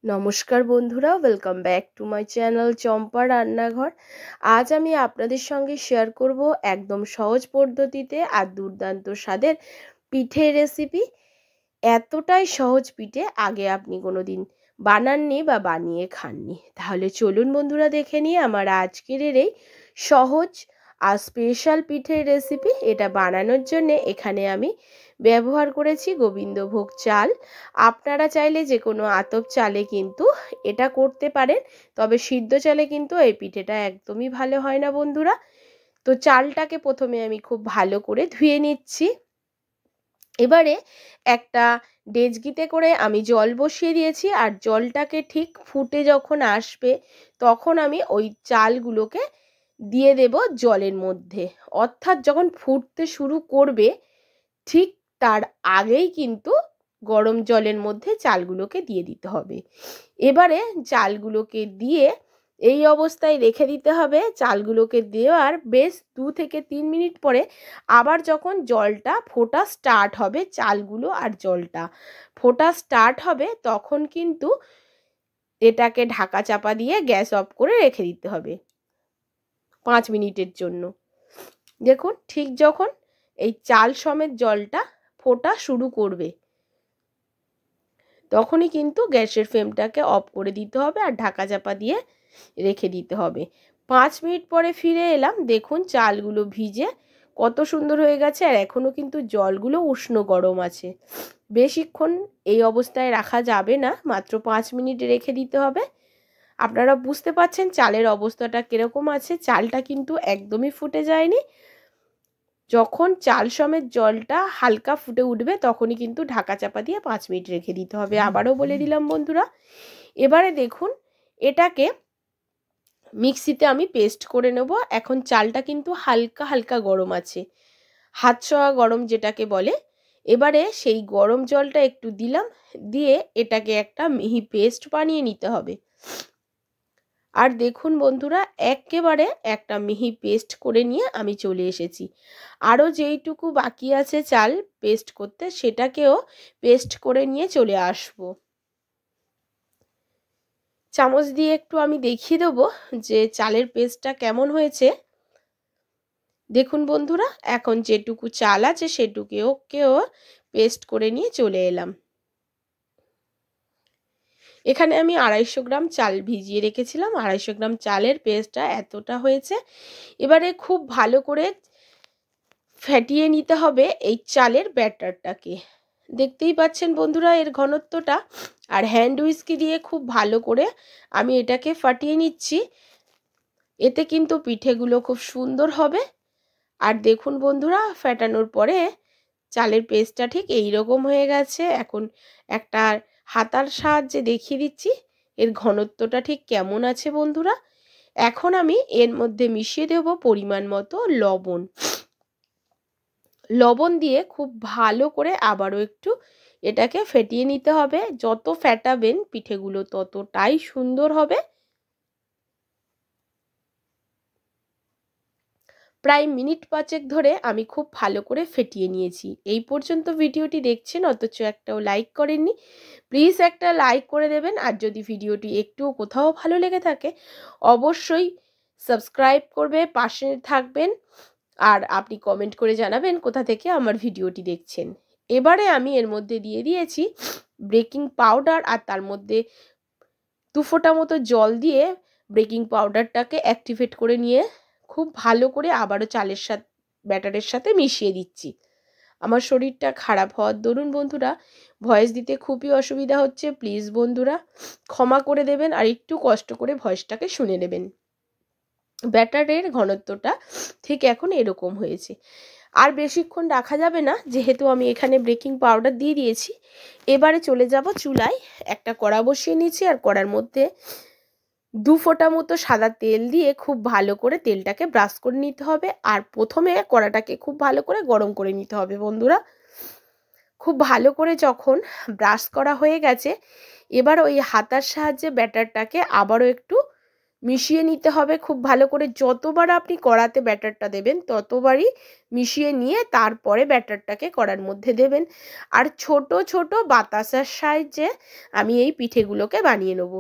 নমস্কার বন্ধুরা, welcome back to my channel Champa রান্নাঘর। আজ আমি আপনাদের সঙ্গে শেয়ার করব একদম সহজ পদ্ধতিতে আর দুর্দান্ত স্বাদের পিঠের রেসিপি। এতটাই সহজ পিঠে আগে আপনি কোনোদিন বানাননি বা বানিয়ে খাননি। তাহলে চলুন বন্ধুরা, দেখে নিয়ে আমার আজকের এই সহজ আর স্পেশাল পিঠের রেসিপি। এটা বানানোর জন্য এখানে আমি ব্যবহার করেছি গোবিন্দভোগ চাল। আপনারা চাইলে যে কোনো আতপ চালে কিন্তু এটা করতে পারেন, তবে সিদ্ধ চালে কিন্তু এই পিঠেটা একদমই ভালো হয় না বন্ধুরা। তো চালটাকে প্রথমে আমি খুব ভালো করে ধুয়ে নিচ্ছি। এবারে একটা ডেচকিতে করে আমি জল বসিয়ে দিয়েছি, আর জলটাকে ঠিক ফুটে যখন আসবে তখন আমি ওই চালগুলোকে দিয়ে দেব জলের মধ্যে। অর্থাৎ যখন ফুটতে শুরু করবে ঠিক তার আগেই কিন্তু গরম জলের মধ্যে চালগুলোকে দিয়ে দিতে হবে। এবারে চালগুলোকে দিয়ে এই অবস্থায় রেখে দিতে হবে। চালগুলোকে দেওয়ার বেশ 2 থেকে 3 মিনিট পরে আবার যখন জলটা ফোটা স্টার্ট হবে, চালগুলো আর জলটা ফোটা স্টার্ট হবে, তখন কিন্তু এটাকে ঢাকা চাপা দিয়ে গ্যাস অফ করে রেখে দিতে হবে 5 মিনিটের জন্য। দেখুন, ঠিক যখন এই চাল সমেত জলটা ফোটা শুরু করবে তখনই কিন্তু গ্যাসের ফ্লেমটাকে অফ করে দিতে হবে আর ঢাকা চাপা দিয়ে রেখে দিতে হবে। 5 মিনিট পরে ফিরে এলাম। দেখুন চালগুলো ভিজে কত সুন্দর হয়ে গেছে, আর এখনও কিন্তু জলগুলো উষ্ণ গরম আছে। বেশিক্ষণ এই অবস্থায় রাখা যাবে না, মাত্র 5 মিনিট রেখে দিতে হবে। আপনারা বুঝতে পারছেন চালের অবস্থাটা কীরকম আছে। চালটা কিন্তু একদমই ফুটে যায়নি। যখন চাল সমেত জলটা হালকা ফুটে উঠবে তখনই কিন্তু ঢাকা চাপা দিয়ে 5 মিনিট রেখে দিতে হবে। আবারও বলে দিলাম বন্ধুরা। এবারে দেখুন, এটাকে মিক্সিতে আমি পেস্ট করে নেব। এখন চালটা কিন্তু হালকা হালকা গরম আছে, হাত ছোঁয়া গরম যেটাকে বলে। এবারে সেই গরম জলটা একটু দিলাম, দিয়ে এটাকে একটা মিহি পেস্ট বানিয়ে নিতে হবে। আর দেখুন বন্ধুরা, একেবারে একটা মিহি পেস্ট করে নিয়ে আমি চলে এসেছি। আরও যেইটুকু বাকি আছে চাল পেস্ট করতে, সেটাকেও পেস্ট করে নিয়ে চলে আসব। চামচ দিয়ে একটু আমি দেখিয়ে দেবো যে চালের পেস্টটা কেমন হয়েছে। দেখুন বন্ধুরা, এখন যেটুকু চাল আছে সেটুকুকেও পেস্ট করে নিয়ে চলে এলাম। এখানে আমি 250 গ্রাম চাল ভিজিয়ে রেখেছিলাম। 250 গ্রাম চালের পেস্টটা এতটা হয়েছে। এবারে খুব ভালো করে ফেটিয়ে নিতে হবে এই চালের ব্যাটারটাকে। দেখতেই পাচ্ছেন বন্ধুরা এর ঘনত্বটা। আর হ্যান্ড হুইস্কি দিয়ে খুব ভালো করে আমি এটাকে ফাটিয়ে নিচ্ছি। এতে কিন্তু পিঠেগুলো খুব সুন্দর হবে। আর দেখুন বন্ধুরা, ফেটানোর পরে চালের পেস্টটা ঠিক এই রকম হয়ে গেছে। এখন একটা হাতার সাহায্যে দেখিয়ে দিচ্ছি এর ঘনত্বটা ঠিক কেমন আছে বন্ধুরা। এখন আমি এর মধ্যে মিশিয়ে দেব পরিমাণ মতো লবণ। লবণ দিয়ে খুব ভালো করে আবারও একটু এটাকে ফেটিয়ে নিতে হবে। যত ফেটাবেন পিঠেগুলো ততটাই সুন্দর হবে। প্রায় মিনিট 5 ধরে আমি খুব ভালো করে ফেটিয়ে নিয়েছি। এই পর্যন্ত ভিডিওটি দেখছেন অথচ একটাও লাইক করেননি, প্লিজ একটা লাইক করে দেবেন। আর যদি ভিডিওটি একটুও কোথাও ভালো লেগে থাকে অবশ্যই সাবস্ক্রাইব করবে, পাশে থাকবেন, আর আপনি কমেন্ট করে জানাবেন কোথা থেকে আমার ভিডিওটি দেখছেন। এবারে আমি এর মধ্যে দিয়ে দিয়েছি বেকিং পাউডার, আর তার মধ্যে 2 ফোঁটা মতো জল দিয়ে বেকিং পাউডারটাকে অ্যাক্টিভেট করে নিয়ে খুব ভালো করে আবারও চালের সাথে ব্যাটারের সাথে মিশিয়ে দিচ্ছি। আমার শরীরটা খারাপ হওয়ার দরুন বন্ধুরা ভয়েস দিতে খুবই অসুবিধা হচ্ছে। প্লিজ বন্ধুরা ক্ষমা করে দেবেন, আর একটু কষ্ট করে ভয়েসটাকে শুনে নেবেন। ব্যাটারের ঘনত্বটা ঠিক এখন এরকম হয়েছে। আর বেশিক্ষণ রাখা যাবে না, যেহেতু আমি এখানে বেকিং পাউডার দিয়ে দিয়েছি। এবারে চলে যাব চুলায়। একটা কড়া বসিয়ে নিয়েছি, আর কড়ার মধ্যে 2 ফোঁটা মতো সাদা তেল দিয়ে খুব ভালো করে তেলটাকে ব্রাশ করে নিতে হবে। আর প্রথমে কড়াটাকে খুব ভালো করে গরম করে নিতে হবে বন্ধুরা। খুব ভালো করে যখন ব্রাশ করা হয়ে গেছে, এবার ওই হাতার সাহায্যে ব্যাটারটাকে আবারও একটু মিশিয়ে নিতে হবে খুব ভালো করে। যতবার আপনি কড়াতে ব্যাটারটা দেবেন ততবারই মিশিয়ে নিয়ে তারপরে ব্যাটারটাকে কড়ার মধ্যে দেবেন। আর ছোট ছোট বাতাসার সাহায্যে আমি এই পিঠেগুলোকে বানিয়ে নেব।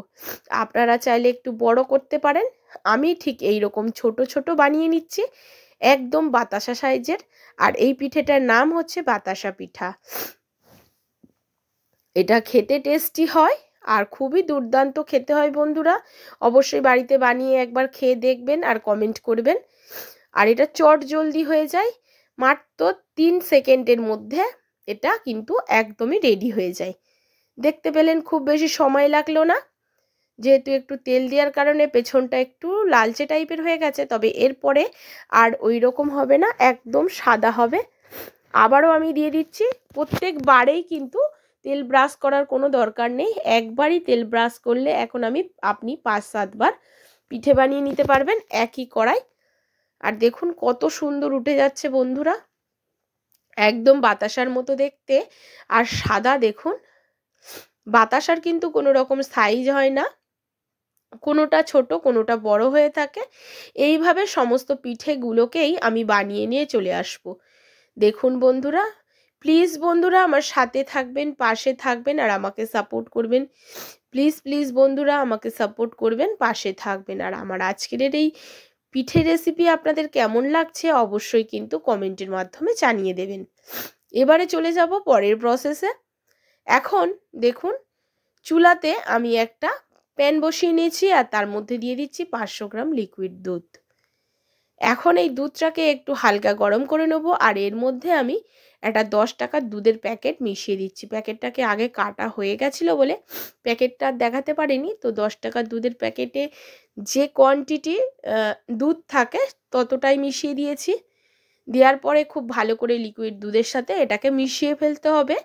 আপনারা চাইলে একটু বড় করতে পারেন, আমি ঠিক এই রকম ছোট ছোট বানিয়ে নিচ্ছি একদম বাতাসা সাইজের। আর এই পিঠেটার নাম হচ্ছে বাতাসা পিঠা। এটা খেতে টেস্টি হয় আর খুবই দুর্দান্ত খেতে হয় বন্ধুরা। অবশ্যই বাড়িতে বানিয়ে একবার খেয়ে দেখবেন আর কমেন্ট করবেন। আর এটা চট জলদি হয়ে যায়, মাত্র 3 সেকেন্ডের মধ্যে এটা কিন্তু একদমই রেডি হয়ে যায়। দেখতে পেলেন খুব বেশি সময় লাগলো না, যেহেতু একটু তেল দেওয়ার কারণে পেছনটা একটু লালচে টাইপের হয়ে গেছে, তবে এরপরে আর ওই রকম হবে না, একদম সাদা হবে। আবারও আমি দিয়ে দিচ্ছি। প্রত্যেকবারেই কিন্তু তেল ব্রাশ করার কোনো দরকার নেই, একবারই তেল ব্রাশ করলে এখন আপনি 5-7 বার পিঠে বানিয়ে নিতে পারবেন একই কড়াই। আর দেখুন কত সুন্দর উঠে যাচ্ছে বন্ধুরা, একদম বাতাসার মতো দেখতে আর সাদা। দেখুন বাতাসার কিন্তু কোনো রকম সাইজ হয় না, কোনোটা ছোট কোনোটা বড় হয়ে থাকে। এইভাবে সমস্ত পিঠেগুলোকেই আমি বানিয়ে নিয়ে চলে আসব। দেখুন বন্ধুরা, প্লিজ বন্ধুরা আমার সাথে থাকবেন, পাশে থাকবেন আর আমাকে সাপোর্ট করবেন। প্লিজ প্লিজ বন্ধুরা আমাকে সাপোর্ট করবেন, পাশে থাকবেন। আর আমার আজকের এই পিঠে রেসিপি আপনাদের কেমন লাগছে অবশ্যই কিন্তু কমেন্টের মাধ্যমে জানিয়ে দেবেন। এবারে চলে যাব পরের প্রসেসে। এখন দেখুন চুলাতে আমি একটা প্যান বসিয়ে নিয়েছি আর তার মধ্যে দিয়ে দিচ্ছি 500 গ্রাম লিকুইড দুধ। এখন এই দুধটাকে একটু হালকা গরম করে নেব আর এর মধ্যে আমি একটা 10 টাকার দুধের প্যাকেট মিশিয়ে দিচ্ছি। প্যাকেটটাকে আগে কাটা হয়ে গেছিলো বলে প্যাকেটটা দেখাতে পারিনি। তো 10 টাকার দুধের প্যাকেটে যে কোয়ান্টিটি দুধ থাকে ততটাই মিশিয়ে দিয়েছি। দেওয়ার পরে খুব ভালো করে লিকুইড দুধের সাথে এটাকে মিশিয়ে ফেলতে হবে।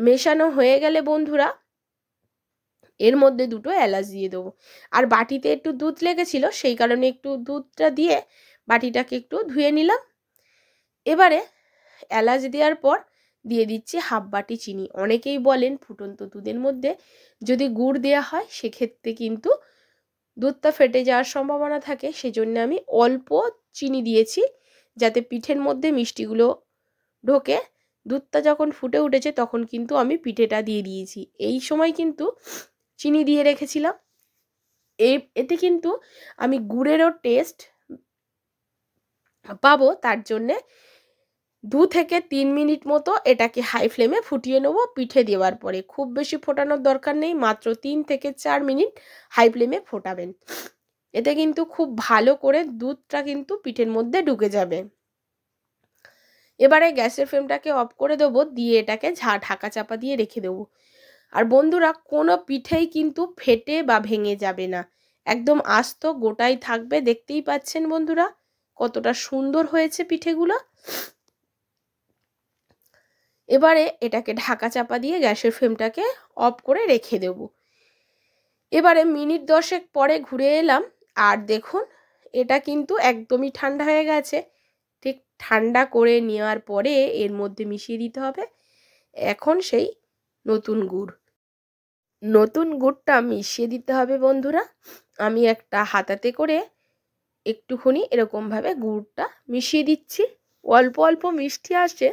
মেশানো হয়ে গেলে বন্ধুরা এর মধ্যে 2টো এলাচ দিয়ে দেবো। আর বাটিতে একটু দুধ লেগেছিল সেই কারণে একটু দুধটা দিয়ে বাটিটাকে একটু ধুয়ে নিলাম। এবারে এলাচ দেওয়ার পর দিয়ে দিচ্ছি হাফ বাটি চিনি। অনেকেই বলেন ফুটন্ত দুধের মধ্যে যদি গুড় দেওয়া হয় সেক্ষেত্রে কিন্তু দুধটা ফেটে যাওয়ার সম্ভাবনা থাকে, সেজন্য আমি অল্প চিনি দিয়েছি যাতে পিঠের মধ্যে মিষ্টিগুলো ঢোকে। দুধটা যখন ফুটে উঠেছে তখন কিন্তু আমি পিঠেটা দিয়ে দিয়েছি। এই সময় কিন্তু চিনি দিয়ে রেখেছিলাম। এতে কিন্তু আমি গুড়েরও টেস্ট পাবো, তার জন্যে 2 থেকে 3 মিনিট মতো এটাকে হাই ফ্লেমে ফুটিয়ে নেবো। পিঠে দেওয়ার পরে খুব বেশি ফোটানোর দরকার নেই, মাত্র 3 থেকে 4 মিনিট হাই ফ্লেমে ফোটাবেন। এতে কিন্তু খুব ভালো করে দুধটা কিন্তু পিঠের মধ্যে ঢুকে যাবে। এবারে গ্যাসের ফ্লেমটাকে অফ করে দেবো, দিয়ে এটাকে ঢাকা চাপা দিয়ে রেখে দেবো। আর বন্ধুরা কোনো পিঠেই কিন্তু ফেটে বা ভেঙে যাবে না, একদম আস্ত গোটাই থাকবে। দেখতেই পাচ্ছেন বন্ধুরা কতটা সুন্দর হয়েছে পিঠেগুলো। এবারে এটাকে ঢাকা চাপা দিয়ে গ্যাসের ফ্লেমটাকে অফ করে রেখে দেব। এবারে মিনিট 10 পরে ঘুরে এলাম আর দেখুন এটা কিন্তু একদমই ঠান্ডা হয়ে গেছে। ঠিক ঠান্ডা করে নেওয়ার পরে এর মধ্যে মিশিয়ে দিতে হবে এখন সেই নতুন গুড়। নতুন গুড়টা মিশিয়ে দিতে হবে বন্ধুরা। আমি একটা হাতাতে করে একটুখানি এরকমভাবে গুড়টা মিশিয়ে দিচ্ছি। অল্প অল্প মিষ্টি আসে,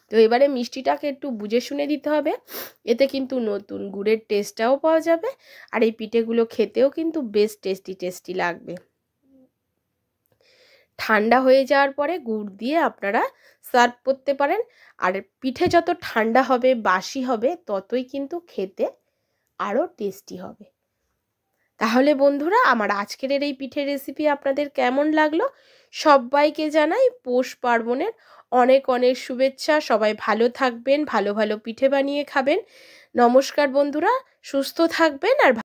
তো এবারে মিষ্টিটাকে একটু বুঝে শুনে দিতে হবে, এতে কিন্তু নতুন গুড়ের টেস্টটাও পাওয়া যাবে আর এই পিঠেগুলো খেতেও কিন্তু বেশ টেস্টি লাগবে। ঠান্ডা হয়ে যাওয়ার পরে গুড় দিয়ে আপনারা সার্ভ করতে পারেন। আর পিঠে যত ঠান্ডা হবে বাসি হবে ততই কিন্তু খেতে আরও টেস্টি হবে। তাহলে বন্ধুরা আমার আজকের এই পিঠে রেসিপি আপনাদের কেমন লাগলো? সবাইকে জানাই পৌষ পার্বণের অনেক অনেক শুভেচ্ছা। সবাই ভালো থাকবেন, ভালো ভালো পিঠে বানিয়ে খাবেন। নমস্কার বন্ধুরা, সুস্থ থাকবেন আর